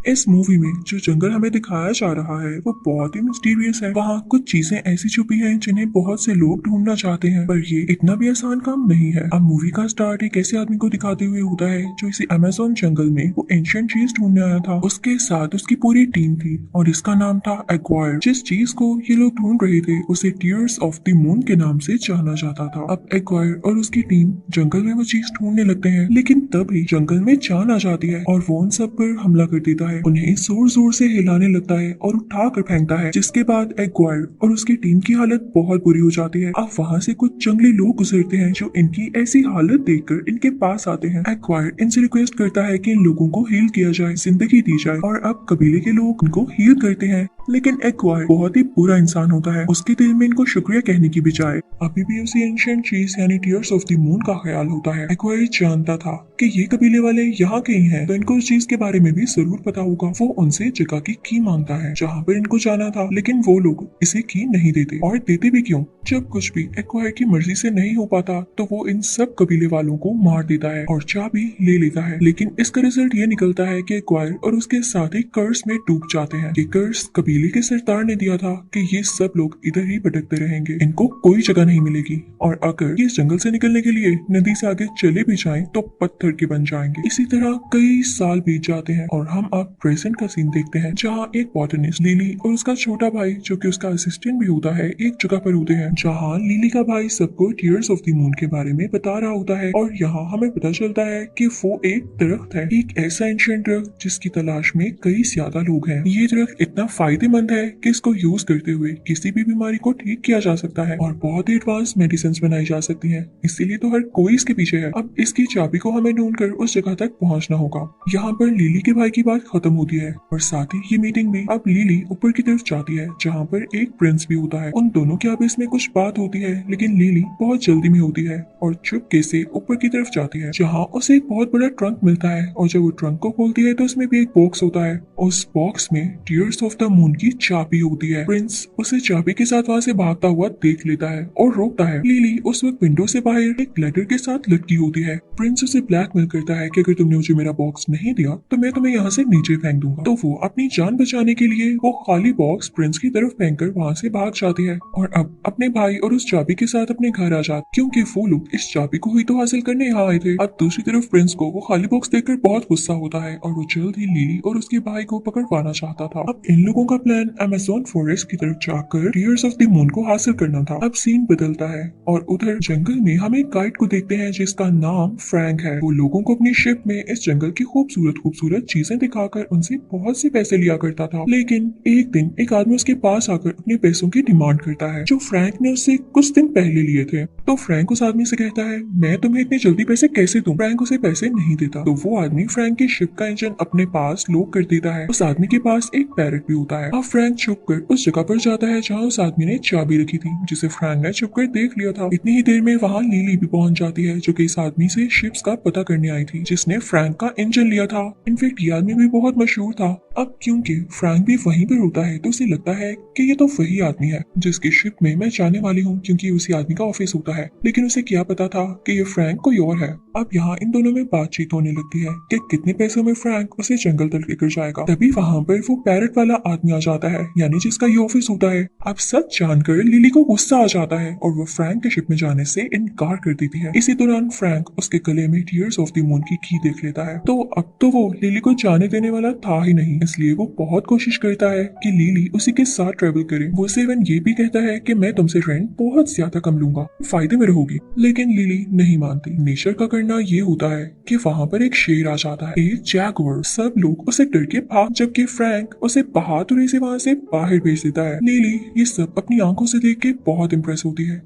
इस मूवी में जो जंगल हमें दिखाया जा रहा है वो बहुत ही मिस्टीरियस है। वहाँ कुछ चीजें ऐसी छुपी हैं जिन्हें बहुत से लोग ढूंढना चाहते हैं, पर ये इतना भी आसान काम नहीं है। अब मूवी का स्टार्ट एक ऐसे आदमी को दिखाते हुए होता है जो इसी अमेज़न जंगल में वो एंशिएंट चीज ढूंढने आया था। उसके साथ उसकी पूरी टीम थी और इसका नाम था एक्वायर। जिस चीज को ये लोग ढूंढ रहे थे उसे टीयर्स ऑफ द मून के नाम से जाना जाता था। अब एक्वायर और उसकी टीम जंगल में वो चीज ढूंढने लगते हैं, लेकिन तभी जंगल में जान आ जाती है और वो उन सब पर हमला कर देता है। उन्हें जोर जोर से हिलाने लगता है और उठा कर फेंकता है, जिसके बाद एक्वायर और उसकी टीम की हालत बहुत बुरी हो जाती है। अब वहाँ से कुछ जंगली लोग गुजरते हैं जो इनकी ऐसी हालत देखकर इनके पास आते हैं। एक्वायर इनसे रिक्वेस्ट करता है कि इन लोगों को हील किया जाए, जिंदगी दी जाए, और अब कबीले के लोग इनको हील करते हैं। लेकिन एक्वायर बहुत ही बुरा इंसान होता है। उसके दिल में इनको शुक्रिया कहने की बजाय अभी भी उसी एंशिएंट चीज यानी टीयर्स ऑफ द मून का ख्याल होता है। एक्वायर जानता था कि ये कबीले वाले यहाँ के ही हैं, तो इनको उस चीज के बारे में भी जरूर पता होगा। वो उनसे जगह की मांगता है जहाँ पर इनको जाना था, लेकिन वो लोग इसे की नहीं देते। और देते भी क्यों? जब कुछ भी एक्वायर की मर्जी से नहीं हो पाता तो वो इन सब कबीले वालों को मार देता है और चाबी ले लेता है। लेकिन इसका रिजल्ट ये निकलता है कि एक्वायर और उसके साथी कर्स में डूब जाते हैं। ये कर्स कबीले के सरदार ने दिया था कि ये सब लोग इधर ही भटकते रहेंगे, इनको कोई जगह नहीं मिलेगी, और अगर ये जंगल से निकलने के लिए नदी से आगे चले भी जाएं तो पत्थर के बन जाएंगे। इसी तरह कई साल बीत जाते हैं और हम अब प्रेजेंट का सीन देखते हैं, जहाँ एक बॉटनिस्ट लिली और उसका छोटा भाई जो कि उसका असिस्टेंट भी होता है एक जगह पर होते हैं, जहाँ लिली का भाई सबको टीयर्स ऑफ द मून के बारे में बता रहा होता है। और यहाँ हमें पता चलता है कि वो एक दरख्त है, एक ऐसा एंशिएंट दरख्त जिसकी तलाश में कई ज्यादा लोग हैं। ये दरख्त इतना फायदेमंद है कि इसको यूज करते हुए किसी भी बीमारी को ठीक किया जा सकता है और बहुत ही एडवांस मेडिसिन बनाई जा सकती है। इसीलिए तो हर कोई इसके पीछे है। अब इसकी चाबी को हमें ढूंढकर उस जगह तक पहुंचना होगा। यहाँ पर लिली के भाई की बात खत्म होती है और साथ ही ये मीटिंग भी अब लिली ऊपर की तरफ जाती है, जहाँ पर एक प्रिंस भी होता है। उन दोनों के आपस में कुछ बात होती है, लेकिन लिली बहुत जल्दी में होती है और चुपके से ऊपर की तरफ जाती है, जहाँ उसे एक बहुत बड़ा ट्रंक मिलता है। और जब वो ट्रंक को खोलती है तो उसमें भी एक बॉक्स होता है। उस बॉक्स में टीयर्स ऑफ द मून की चाबी होती है। प्रिंस उसे चाबी के साथ वहाँ से भागता हुआ देख लेता है और रोकता है। लिली उस वक्त विंडो से बाहर एक लेटर के साथ लटकी होती है। प्रिंस उसे ब्लैकमेल करता है कि अगर तुमने मुझे मेरा बॉक्स नहीं दिया तो मैं तुम्हें यहाँ से नीचे फेंक दूंगा। तो वो अपनी जान बचाने के लिए वो खाली बॉक्स प्रिंस की तरफ फेंक कर वहाँ से भाग जाती है और अब अपने भाई और उस चाबी के साथ अपने घर आ जाती, क्योंकि वो लोग इस चाबी को ही तो हासिल करने यहाँ आए थे। अब दूसरी तरफ प्रिंस को वो खाली बॉक्स देखकर बहुत गुस्सा होता है और वो जल्द ही लिली और उसके भाई को पकड़वाना चाहता था। अब इन लोगों का प्लान अमेज़न फॉरेस्ट की तरफ जाकर टीयर्स ऑफ द मून को हासिल करना था। अब सीन बदलता है और उधर जंगल में हम एक गाइड को देखते हैं जिसका नाम फ्रैंक है। वो लोगों को अपनी शिप में इस जंगल की खूबसूरत खूबसूरत चीजें दिखाकर उनसे बहुत से पैसे लिया करता था। लेकिन एक दिन एक आदमी उसके पास आकर अपने पैसों की डिमांड करता है जो फ्रैंक ने उससे कुछ दिन पहले लिए थे। तो फ्रैंक उस आदमी से कहता है, मैं तुम्हें इतनी जल्दी पैसे कैसे दूं? फ्रैंक उसे पैसे नहीं देता। तो वो आदमी फ्रैंक की शिप का इंजन अपने पास लॉक कर देता है। उस आदमी के पास एक पैरट भी होता है। अब फ्रैंक छुपकर उस जगह पर जाता है जहाँ उस आदमी ने चाबी रखी थी, जिसे फ्रैंक ने छुपकर देख लिया था। इतनी ही देर में वहाँ लिली भी पहुंच जाती है जो कि इस आदमी से शिप्स का पता करने आई थी जिसने फ्रैंक का इंजन लिया था। इनफैक्ट ये आदमी भी बहुत मशहूर था। अब क्योंकि फ्रैंक भी वहीं पर होता है तो उसे लगता है कि ये तो वही आदमी है जिसकी शिप में मैं जाने वाली हूँ, क्योंकि उसी आदमी का ऑफिस होता है। लेकिन उसे क्या पता था कि ये फ्रैंक कोई और है। अब यहाँ इन दोनों में बातचीत होने लगती है कि कितने पैसों में फ्रैंक उसे जंगल तक लेकर जाएगा। तभी वहाँ पर वो पैरट वाला आदमी आ जाता है, यानी जिसका ये ऑफिस होता है। अब सच जानकर लिली को गुस्सा आ जाता है और वो फ्रैंक के शिप में जाने से इनकार कर देती है। इसी दौरान फ्रैंक उसके गले में टीयर्स ऑफ द मून की देख लेता है। तो अब तो वो लिली को जाने देने वाला था ही नहीं, इसलिए वो बहुत कोशिश करता है कि लिली उसी के साथ ट्रेवल करे। वो उसे इवन ये भी कहता है कि मैं तुमसे रेंट बहुत ज्यादा कम लूंगा, फायदे में रहोगी। लेकिन लिली नहीं मानती। नेचर का करना ये होता है कि वहाँ पर एक शेर आ जाता है, एक जैगुआर। सब लोग उसे डर के भाग, जबकि फ्रैंक उसे बहादुरी से वहाँ से बाहर भेज देता है। लिली ये सब अपनी आंखों से देख के बहुत इम्प्रेस होती है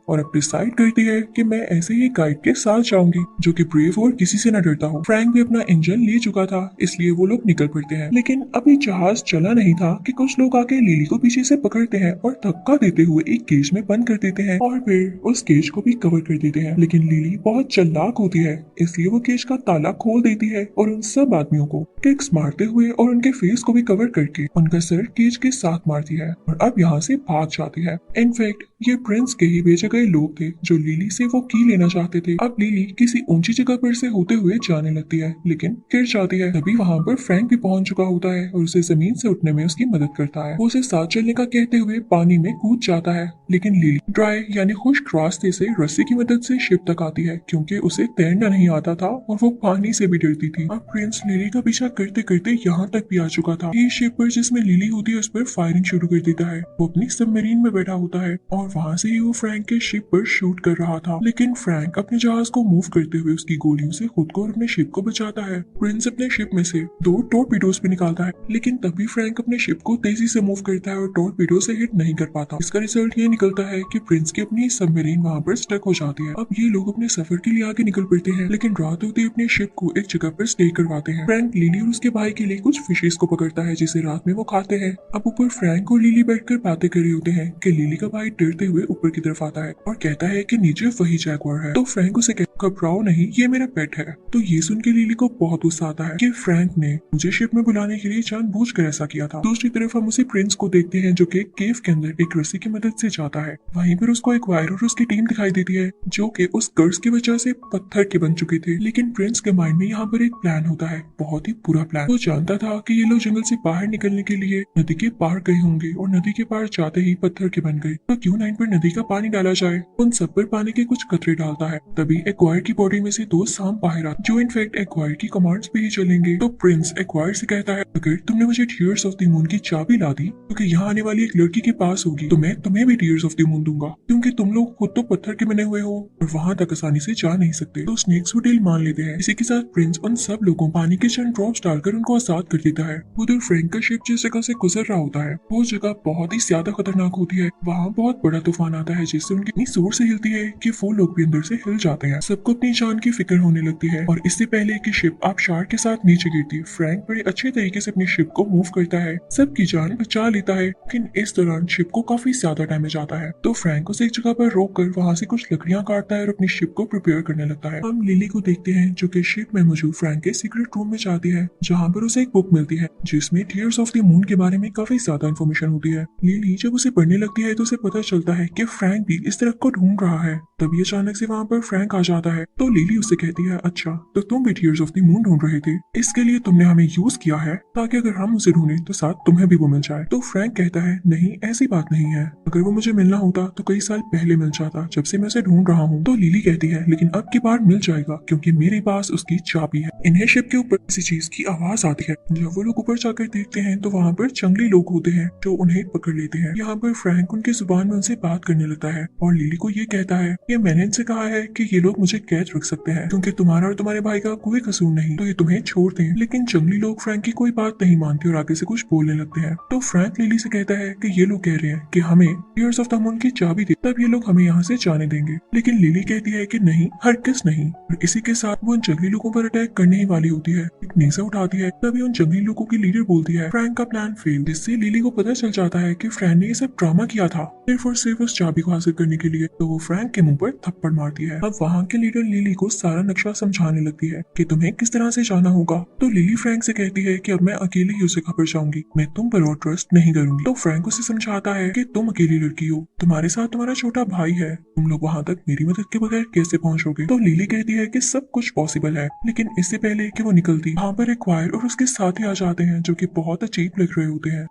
और अब डिसाइड करती है कि मैं ऐसे ही गाइड के साथ जाऊंगी जो कि ब्रेव और किसी से न डरता हो। फ्रैंक भी अपना इंजन ले चुका था, इसलिए वो लोग निकल पड़ते हैं। लेकिन अभी जहाज चला नहीं था कि कुछ लोग आके लिली को पीछे से पकड़ते हैं और धक्का देते हुए एक केज में बंद कर देते हैं और फिर उस केज को भी कवर कर देते हैं। लेकिन लिली बहुत चालाक होती है, इसलिए वो केज का ताला खोल देती है और उन सब आदमियों को किक्स मारते हुए और उनके फेस को भी कवर करके उनका सर केज के साथ मारती है और अब यहाँ से भाग जाती है। इनफैक्ट ये प्रिंस के ही भेजे गए लोग थे जो लिली से वो की लेना चाहते थे। अब लिली किसी ऊंची जगह पर से होते हुए जाने लगती है लेकिन गिर जाती है। तभी वहाँ पर फ्रैंक भी पहुंच चुका होता है और उसे जमीन से उठने में उसकी मदद करता है। वो उसे साथ चलने का कहते हुए पानी में कूद जाता है लेकिन लिली ड्राई यानी खुश्क रास्ते से रस्सी की मदद से शिप तक आती है क्योंकि उसे तैरना नहीं आता था और वो पानी से भी डरती थी। अब प्रिंस लिली का पीछा करते करते यहाँ तक भी आ चुका था। ये शिप पर जिसमें लिली होती है उस पर फायरिंग शुरू कर देता है। वो अपनी सबमरीन में बैठा होता है और वहाँ से ही वो फ्रैंक के शिप पर शूट कर रहा था लेकिन फ्रैंक अपने जहाज को मूव करते हुए उसकी गोलियों से खुद को और अपने शिप को बचाता है। प्रिंस अपने शिप में से 2 टॉर्पीडोज भी निकालता है लेकिन तभी फ्रैंक अपने शिप को तेजी से मूव करता है और टॉर्पीडो से हिट नहीं कर पाता। इसका रिजल्ट ये निकलता है कि प्रिंस की अपनी सबमरीन वहाँ पर स्टक हो जाती है। अब ये लोग अपने सफर के लिए आगे निकल पड़ते हैं लेकिन रात होते ही अपने शिप को एक जगह पर स्टे करवाते हैं। फ्रैंक लिली और उसके भाई के लिए कुछ फिशेस को पकड़ता है जिसे रात में वो खाते हैं। अब ऊपर फ्रैंक और लिली बैठकर बातें कर रहे होते हैं कि लिली का भाई डरते हुए ऊपर की तरफ आता है और कहता है कि नीचे वही जैगुआर है। तो फ्रैंक उसे घबराओ नहीं, ये मेरा पेट है। तो ये सुन के लिली को बहुत गुस्सा आता है कि फ्रैंक ने मुझे शिप में बुलाने के लिए जानबूझकर ऐसा किया था। दूसरी तरफ हम उसी प्रिंस को देखते हैं जो कि केव के अंदर एक रस्सी की मदद से जाता है। वहीं पर उसको एक वायर और उसकी टीम दिखाई देती है जो कि उस कर्ज की वजह से पत्थर के बन चुके थे। लेकिन प्रिंस के माइंड में यहाँ पर एक प्लान होता है, बहुत ही बुरा प्लान। वो जानता था कि ये लोग जंगल से बाहर निकलने के लिए नदी के पार गए होंगे और नदी के पार जाते ही पत्थर के बन गए। तो क्यों ना इन पर नदी का पानी डाला जाए। उन सब पर पानी के कुछ कतरे डालता है। तभी एक्वायर की बॉडी में से 2 सांप बाहर आते जो इनफैक्ट एक्वायर की कमांड्स पे ही चलेंगे। तो प्रिंस एक्वायर से कहता है अगर तुमने मुझे टीयर्स ऑफ द मून की चाबी ला दी क्योंकि यहाँ आने वाली एक लड़की के पास होगी तो मैं तुम्हें भी टीयर्स ऑफ द मून दूंगा क्योंकि तुम लोग खुद तो पत्थर के बने हुए हो और वहां तक आसानी से जा नहीं सकते। तो स्नेक्स वो डील मान लेते हैं। इसी के साथ प्रिंस उन सब लोगों पानी के चंद ड्रॉप्स डालकर उनको आजाद कर देता है। उधर फ्रैंक का शिप जिस जगह से गुजर रहा होता है वो जगह बहुत ही ज्यादा खतरनाक होती है। वहाँ बहुत बड़ा तूफान आता है जिससे उनकी इतनी जोर से हिलती है कि वो लोग भी अंदर से हिल जाते हैं। सबको अपनी जान की फिक्र होने लगती है और इससे पहले कि शिप आबशार के साथ नीचे गिरती फ्रैंक बड़े अच्छे तरीके से अपनी शिप को मूव करता है, सबकी जान बचा लेता है। लेकिन इस दौरान शिप को काफी ज्यादा डैमेज आता है। तो फ्रैंक उसे एक जगह पर रोक कर वहाँ से कुछ लकड़ियां काटता है और अपनी शिप को प्रिपेयर करने लगता है। हम लिली को देखते हैं जो कि शिप में मौजूद फ्रैंक के सीक्रेट रूम में जाती है जहाँ पर उसे एक बुक मिलती है जिसमें टीयर्स ऑफ द मून के बारे में काफी ज्यादा इन्फॉर्मेशन होती है। लिली जब उसे पढ़ने लगती है तो उसे पता चलता है कि फ्रैंक भी इस तरफ को ढूंढ रहा है। तभी अचानक से वहाँ पर फ्रैंक आ जाता है। तो लिली उससे कहती है अच्छा तो तुम भी टीयर्स ऑफ द मून ढूंढ रहे थे, इसके लिए तुमने हमें यूज किया है ताकि अगर हम उसे ढूंढे तो साथ तुम्हें भी वो मिल जाए। तो फ्रैंक कहता है नहीं ऐसी बात नहीं है, अगर वो मुझे मिलना होता तो कई साल पहले मिल जाता जब से मैं उसे ढूंढ रहा हूँ। तो लिली कहती है लेकिन अब की बार मिल जाएगा क्योंकि मेरे पास उसकी चाबी है। इन्हें शिप के ऊपर किसी चीज की आवाज आती है। जब वो लोग ऊपर जाकर देखते हैं तो वहाँ पर जंगली लोग होते हैं जो उन्हें पकड़ लेते हैं। यहाँ पर फ्रैंक उनकी जुबान में उनसे बात करने लगता है और लिली को ये कहता है कि मैंने इनसे कहा है कि ये लोग मुझे कैद रख सकते हैं क्योंकि तुम्हारा और तुम्हारे भाई का कोई कसूर नहीं, तो ये तुम्हें छोड़ दें। लेकिन जंगली लोग फ्रैंक की कोई बात नहीं मानते और आगे से कुछ बोलने लगते हैं। तो फ्रैंक लिली से कहता है कि ये लोग कह रहे हैं कि हमें टीयर्स ऑफ द मून की चाबी दे तब ये लोग हमें यहाँ से जाने देंगे। लेकिन लिली कहती है कि नहीं हरगिज़ नहीं। और इसी के साथ वो उन जंगली लोगों पर अटैक करने ही वाली होती है। एक नेज़ा उठाती है तभी उन जंगली लोगों की लीडर बोलती है फ्रैंक का प्लान फेल, जिससे लिली को पता चल जाता है कि फ्रैंक ने ये सब ड्रामा किया था सिर्फ और सिर्फ उस चाबी को हासिल करने के लिए। तो वो फ्रैंक के मुंह पर थप्पड़ मारती है। अब वहाँ के लीडर लिली को सारा नक्शा समझाने लगती है कि तुम्हें किस तरह से जाना होगा। तो लिली फ्रैंक से कहती है कि अब मैं अकेले ही उस जगह पर जाऊंगी, मैं तुम पर और ट्रस्ट नहीं करूंगी। तो फ्रैंक उसे समझाता है कि तुम अकेली लड़की हो, तुम्हारे साथ तुम्हारा छोटा भाई है, तुम लोग वहाँ तक मेरी मदद के बगैर कैसे पहुँचोगे। तो लिली कहती है कि सब कुछ पॉसिबल है। लेकिन इससे पहले कि वो निकलती वहाँ पर एक्वायर और उसके साथी आ जाते हैं जो कि बहुत अजीब लग रहे होते हैं।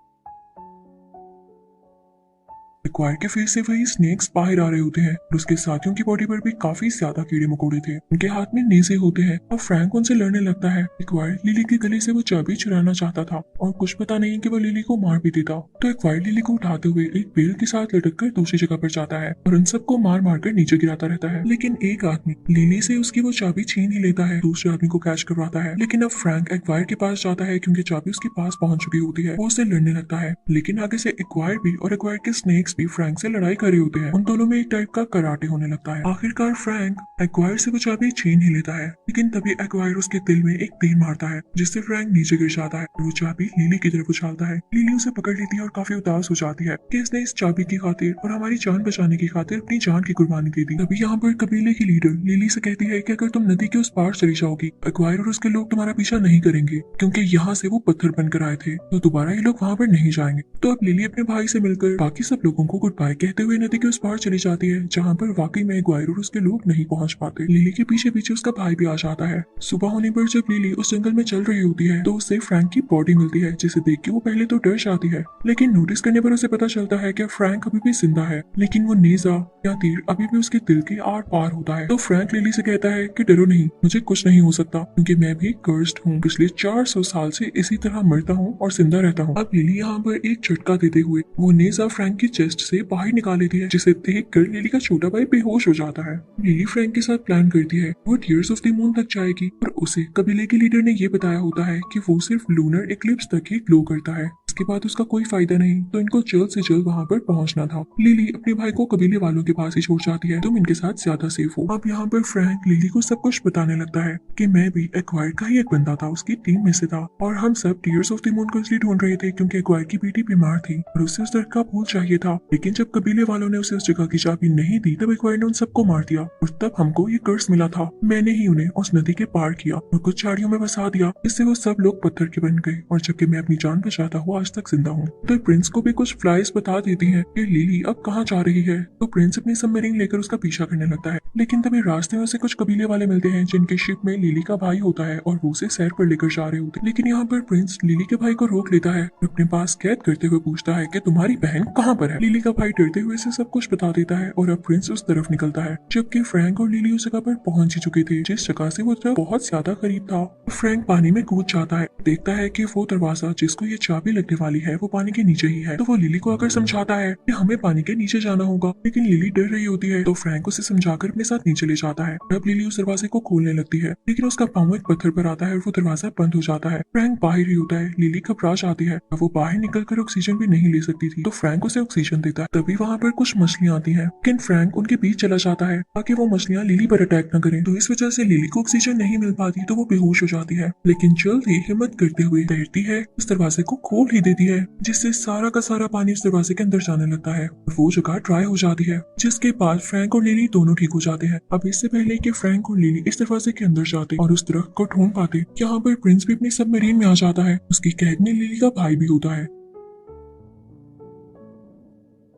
एक्वायर के फेस से वही स्नेक्स बाहर आ रहे होते हैं और उसके साथियों की बॉडी पर भी काफी ज्यादा कीड़े मकोड़े थे। उनके हाथ में नेज़े होते हैं और फ्रैंक उनसे लड़ने लगता है। एक्वायर लिली के गले से वो चाबी चुराना चाहता था और कुछ पता नहीं कि वो लिली को मार भी देता। तो एक्वायर लिली को उठाते हुए एक पेड़ के साथ लटक कर दूसरी जगह पर जाता है और उन सबको मार मार कर नीचे गिराता रहता है। लेकिन एक आदमी लिली से उसकी वो चाबी छीन ही लेता है, दूसरे आदमी को कैच करवाता है। लेकिन अब फ्रैंक एक्वायर के पास जाता है क्योंकि चाबी उसके पास पहुंच चुकी होती है। वो उससे लड़ने लगता है लेकिन आगे से एक्वायर भी और एक्वायर के स्नेक्स भी फ्रैंक से लड़ाई कर रहे होते हैं। उन दोनों में एक टाइप का कराटे होने लगता है। आखिरकार फ्रैंक एक्वायर से वो चाबी छीन ही लेता है लेकिन तभी एक्वायर उसके दिल में एक तीर मारता है जिससे फ्रैंक नीचे गिर जाता है। वो चाबी लिली की तरफ उछालता है। लिली उसे पकड़ लेती है और काफी उदास हो जाती है कि इसने इस चाबी की खातिर और हमारी जान बचाने की खातिर अपनी जान की कुर्बानी दे दी। तभी यहाँ पर कबीले की लीडर लिली से कहती है कि अगर तुम नदी के उस पार चली जाओगी एक्वायर और उसके लोग तुम्हारा पीछा नहीं करेंगे क्योंकि यहाँ से वो पत्थर बनकर आए थे, तो दोबारा ये लोग वहाँ पर नहीं जाएंगे। तो अब लिली अपने भाई से मिलकर बाकी सब लोगों लोगों को गुड बाय कहते हुए नदी के उस पार चली जाती है जहाँ पर वाकई में मैगवायर और उसके लोग नहीं पहुँच पाते। लिली के पीछे पीछे उसका भाई भी आ जाता है। सुबह होने पर जब लिली उस जंगल में चल रही होती है तो उसे फ्रैंक की बॉडी मिलती है, जिसे देख के वो पहले तो डर जाती है, लेकिन नोटिस करने पर उसे पता चलता है कि फ्रैंक अभी भी जिंदा है, लेकिन वो नेजा या तीर अभी भी उसके दिल के आर पार होता है। तो फ्रैंक लिली से कहता है कि डरो नहीं, मुझे कुछ नहीं हो सकता क्योंकि मैं भी कर्स्ड हूँ। पिछले 400 साल से इसी तरह मरता हूँ और जिंदा रहता हूँ। अब लिली यहाँ पर एक झटका देते हुए वो नेजा फ्रैंक की चेस्ट से बाहर निकाल लेती है, जिसे देख कर लिली का छोटा भाई बेहोश हो जाता है। लिली फ्रैंक के साथ प्लान करती है वो टीयर्स ऑफ द मून तक जाएगी और उसे कबीले के लीडर ने ये बताया होता है कि वो सिर्फ लूनर इक्लिप्स तक ही ग्लो करता है, इसके बाद उसका कोई फायदा नहीं, तो इनको जल्द से जल्द वहाँ पर पहुँचना था। लिली अपने भाई को कबीले वालों के पास ही छोड़ जाती है, तुम इनके साथ ज्यादा सेफ हो। अब यहाँ पर फ्रैंक लिली को सब कुछ बताने लगता है कि मैं भी एक्वायर का ही एक बंदा था, उसकी टीम में से था और हम सब टीयर्स ऑफ द मून को इसलिए ढूंढ रहे थे क्योंकि एक्वायर की बेटी बीमार थी और उसे उस दर्द का फूल चाहिए था, लेकिन जब कबीले वालों ने उसे उस जगह की चाबी नहीं दी तब एक्वायर ने उन सबको मार दिया और तब हमको ये कर्स मिला था। मैंने ही उन्हें उस नदी के पार किया और कुछ झाड़ियों में बसा दिया, इससे वो सब लोग पत्थर के बन गए और जबकि मैं अपनी जान बचाता हुआ आज तक जिंदा हूँ। तो प्रिंस को भी कुछ फ्लाइज बता देती हैं कि लिली अब कहाँ जा रही है, तो प्रिंस अपनी सबमरीन लेकर उसका पीछा करने लगता है, लेकिन तभी रास्ते में उसे कुछ कबीले वाले मिलते हैं जिनके शिप में लिली का भाई होता है और वो उसे सैर पर लेकर जा रहे होते हैं। लेकिन यहाँ पर प्रिंस लिली के भाई को रोक लेता है और अपने पास कैद करते हुए पूछता है कि तुम्हारी बहन कहाँ पर है। लिली का भाई डरते हुए इसे सब कुछ बता देता है और अब प्रिंस उस तरफ निकलता है, जबकि फ्रैंक और लिली उस जगह पर पहुंच ही चुके थे जिस जगह से वो तरफ बहुत ज्यादा करीब था। फ्रैंक पानी में कूद जाता है, देखता है कि वो दरवाजा जिसको ये चाबी लगने वाली है वो पानी के नीचे ही है, तो वो लिली को आकर समझाता है कि हमें पानी के नीचे जाना होगा, लेकिन लिली डर रही होती है तो फ्रैंक उसे समझाकर अपने साथ नीचे ले जाता है। अब लिली उस दरवाजे को खोलने लगती है, लेकिन उसका पाँव एक पत्थर पर आता है और वो दरवाजा बंद हो जाता है। फ्रैंक बाहर ही होता है, लिली घबरा जाती है, वो बाहर निकलकर ऑक्सीजन भी नहीं ले सकती थी, तो फ्रैंक उसे ऑक्सीजन देता है। तभी वहाँ पर कुछ मछलियाँ आती है, लेकिन फ्रैंक उनके बीच चला जाता है ताकि वो मछलियाँ लिली पर अटैक न करें, तो इस वजह से लिली को ऑक्सीजन नहीं मिल पाती तो वो बेहोश हो जाती है, लेकिन जल्द ही हिम्मत करते हुए तैरती है, उस दरवाजे को खोल ही देती है, जिससे सारा का सारा पानी उस दरवाजे के अंदर जाने लगता है और वो जगह ड्राई हो जाती है, जिसके बाद फ्रैंक और लिली दोनों ठीक हो जाते हैं। अब इससे पहले कि फ्रैंक और लिली इस दरवाजे के अंदर जाते और उस दरख्त को ढूंढ पाते, यहाँ पर प्रिंस भी अपनी सबमरीन में आ जाता है, उसकी कैद में लिली का भाई भी होता है।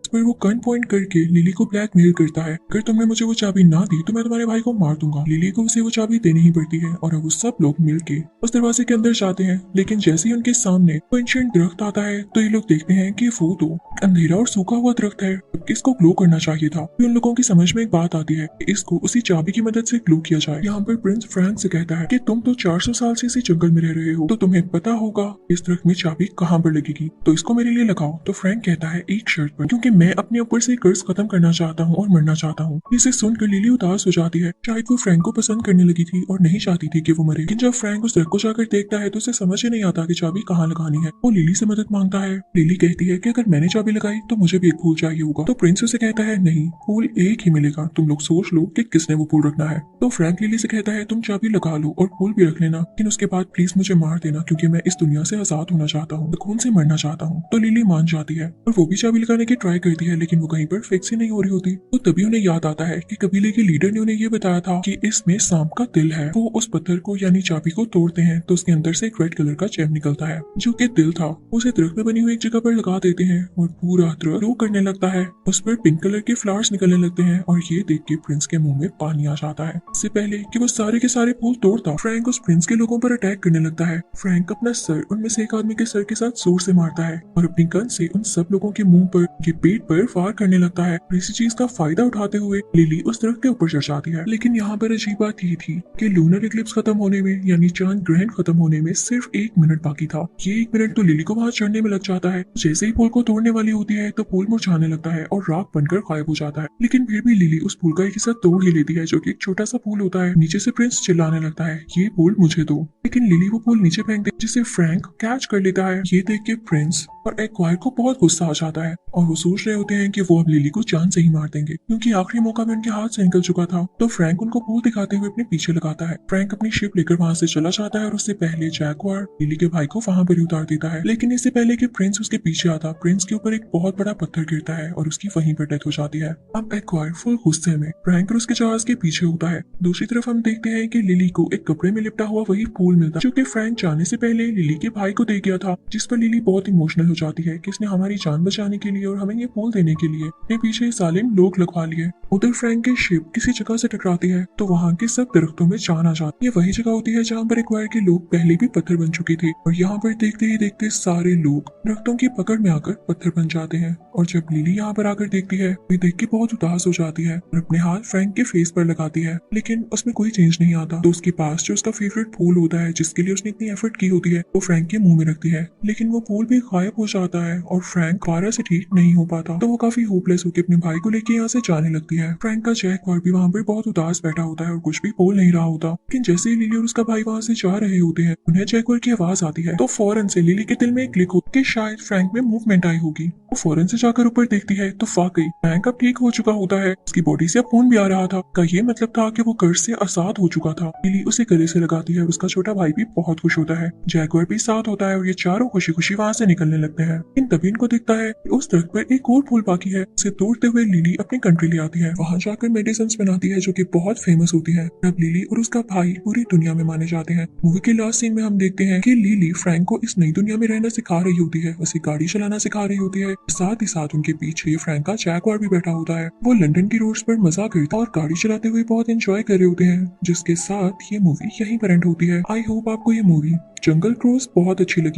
पर वो गन पॉइंट करके लिली को ब्लैकमेल करता है, अगर तुमने मुझे वो चाबी ना दी तो मैं तुम्हारे भाई को मार दूंगा। लिली को उसे वो चाबी देनी ही पड़ती है और अब वो सब लोग मिलके उस दरवाजे के अंदर जाते हैं, लेकिन जैसे ही उनके सामने वो एंशिएंट दरख्त आता है तो ये लोग देखते हैं कि वो तो अंधेरा और सूखा हुआ दरख्त है, इसको ग्लो करना चाहिए था। फिर उन लोगों की समझ में एक बात आती है कि इसको उसी चाबी की मदद से ग्लो किया जाए। यहाँ पर प्रिंस फ्रैंक से कहता है कि तुम तो 400 साल से इसी जंगल में रह रहे हो, तो तुम्हें पता होगा इस दरख्त में चाबी कहाँ पर लगेगी, तो इसको मेरे लिए लगाओ। तो फ्रैंक कहता है एक शर्त पर, क्योंकि मैं अपने ऊपर से कर्ज खत्म करना चाहता हूँ और मरना चाहता हूँ। इसे सुनकर लिली उदास हो जाती है, शायद वो फ्रैंक को पसंद करने लगी थी और नहीं चाहती थी कि वो मरे, लेकिन जब फ्रैंक उस दरख्त को जाकर देखता है तो उसे समझ ही नहीं आता कि चाबी कहाँ लगानी है। वो लिली से मदद मांगता है। लिली कहती है कि अगर मैंने चाबी लगाई तो मुझे भी एक फूल चाहिए होगा, तो प्रिंस उसे कहता है नहीं, फूल एक ही मिलेगा, तुम लोग सोच लो कि किसने वो फूल रखना है। तो फ्रैंक लिली से कहता है तुम चाबी लगा लो और फूल भी रख लेना, लेकिन उसके बाद प्लीज मुझे मार देना क्योंकि मैं इस दुनिया से आजाद होना चाहता हूँ, खून से मरना चाहता हूँ। तो लिली मान जाती है और वो भी चाबी लगाने की ट्राई करती है, लेकिन वो कहीं पर फिक्स ही नहीं हो रही होती। तो तभी उन्हें याद आता है कि कबीले के लीडर ने उन्हें ये बताया था कि इसमें सांप का दिल है। वो उस पत्थर को यानी चाबी को तोड़ते हैं तो उसके अंदर से एक रेड कलर का चैम निकलता है जो कि दिल था। उसे दरख्त में बनी हुई एक जगह पर लगा देते हैं और पूरा दरख्त ग्लो करने लगता है, उस पर पिंक कलर के फ्लावर्स निकलने लगते हैं और ये देख के प्रिंस के मुंह में पानी आ जाता है। इससे पहले कि वो सारे के सारे फूल तोड़ता, फ्रैंक उस प्रिंस के लोगों पर अटैक करने लगता है। फ्रैंक अपना सर उनमें से एक आदमी के सर के साथ जोर से मारता है और अपनी गन से उन सब लोगों के मुंह पर, के पेट पर फायर करने लगता है। इसी चीज का फायदा उठाते हुए लिली उस दरख्त के ऊपर चढ़ जाती है। लेकिन यहाँ पर अजीब बात ये थी कि लूनर इक्लिप्स खत्म होने में यानी चांद ग्रहण खत्म होने में सिर्फ 1 मिनट बाकी था। ये 1 मिनट तो लिली को वहां चढ़ने में लग जाता है। जैसे ही फूल को तोड़ने वाली होती है तो फूल मुरझाने लगता है और राख बनकर गायब हो जाता है, लेकिन फिर भी लिली उस फूल का एक हिस्सा तोड़ ही लेती है जो कि एक छोटा सा फूल होता है। नीचे से प्रिंस चिल्लाने लगता है ये फूल मुझे दो, लेकिन लिली वो फूल नीचे फेंक दे जिसे फ्रैंक कैच कर लेता है। ये देख के प्रिंस और एक्वायर को बहुत गुस्सा आ जाता है और वो सोच रहे होते हैं कि वो अब लिली को जान से ही मार देंगे क्योंकि आखिरी मौका में उनके हाथ से निकल चुका था। तो फ्रैंक उनको फूल दिखाते हुए अपने पीछे लगाता है। फ्रैंक अपनी शिप लेकर वहां से चला जाता है और उससे पहले जैगवार लिली के भाई को वहां पर उतार देता है, लेकिन इससे पहले कि प्रिंस उसके पीछे आता, प्रिंस के ऊपर एक बहुत बड़ा पत्थर गिरता है और उसकी वहीं पर डेथ हो जाती है। अब एक्वायर फुल गुस्से में फ्रैंक और उसके जहाज के पीछे होता है। दूसरी तरफ हम देखते हैं कि लिली को एक कपड़े में लिपटा हुआ वही फूल मिलता जो कि फ्रैंक जाने से पहले लिली के भाई को दे गया था, जिस पर लिली बहुत इमोशनल हो जाती है कि इसने हमारी जान बचाने के लिए और हमें ये पुल देने के लिए अपने पीछे सालिम लोग लगवा लिए। उधर फ्रैंक की शिप किसी जगह से टकराती है तो वहाँ के सब दरख्तों में जान आ जाती है। ये वही जगह होती है जहाँ पर एक्वायर के लोग पहले भी पत्थर बन चुके थे और यहाँ पर देखते ही देखते सारे लोग दरख्तों की पकड़ में आकर पत्थर बन जाते हैं। और जब लिली यहाँ पर आकर देखती है वे देख के बहुत उदास हो जाती है और अपने हाथ फ्रैंक के फेस पर लगाती है, लेकिन उसमें कोई चेंज नहीं आता। तो उसके पास जो उसका फेवरेट फूल होता है जिसके लिए उसने इतनी एफर्ट की होती है वो फ्रैंक के मुंह में रखती है, लेकिन वो फूल भी गायब हो जाता है और फ्रैंक दोबारा से ठीक नहीं हो पाता। तो वो काफी होपलेस होकर अपने भाई को लेके यहाँ से जाने लगती है। फ्रैंक का जैकवार भी वहाँ पर बहुत उदास बैठा होता है और कुछ भी बोल नहीं रहा होता, लेकिन जैसे ही लिली और उसका भाई वहाँ से जा रहे होते हैं उन्हें जैकवार की आवाज आती है। तो फौरन से लिली के दिल में एक क्लिक हो कि शायद फ्रैंक में मूवमेंट आई होगी। वो फौरन से जाकर ऊपर देखती है तो वाकई फ्रैंक अब ठीक हो चुका होता है। उसकी बॉडी से अब खून भी आ रहा था। का ये मतलब था कि वो कर्ज से आजाद हो चुका था। लिली उसे गले से लगाती है और उसका छोटा भाई भी बहुत खुश होता है। जैकवार भी साथ होता है और ये चारों खुशी खुशी वहाँ से निकलने लगते हैं। इन तभी इनको दिखता है कि उस दरख्त पर एक और फूल बाकी है। उसे तोड़ते हुए लिली अपनी कंट्री ले आती है। वहाँ जाकर मेडिसिन बनाती है जो कि बहुत फेमस होती है। अब लिली और उसका भाई पूरी दुनिया में माने जाते हैं। मूवी के लास्ट सीन में हम देखते हैं कि लिली फ्रैंक को इस नई दुनिया में रहना सिखा रही होती है, उसे गाड़ी चलाना सिखा रही होती है। साथ ही साथ उनके पीछे फ्रैंक का जैकवार भी बैठा होता है। वो लंदन की रोड्स पर मजा करता और गाड़ी चलाते हुए बहुत एंजॉय कर रहे होते हैं। जिसके साथ ये मूवी यहीं पर एंड होती है। आई होप आपको ये मूवी जंगल क्रूज बहुत अच्छी लगी।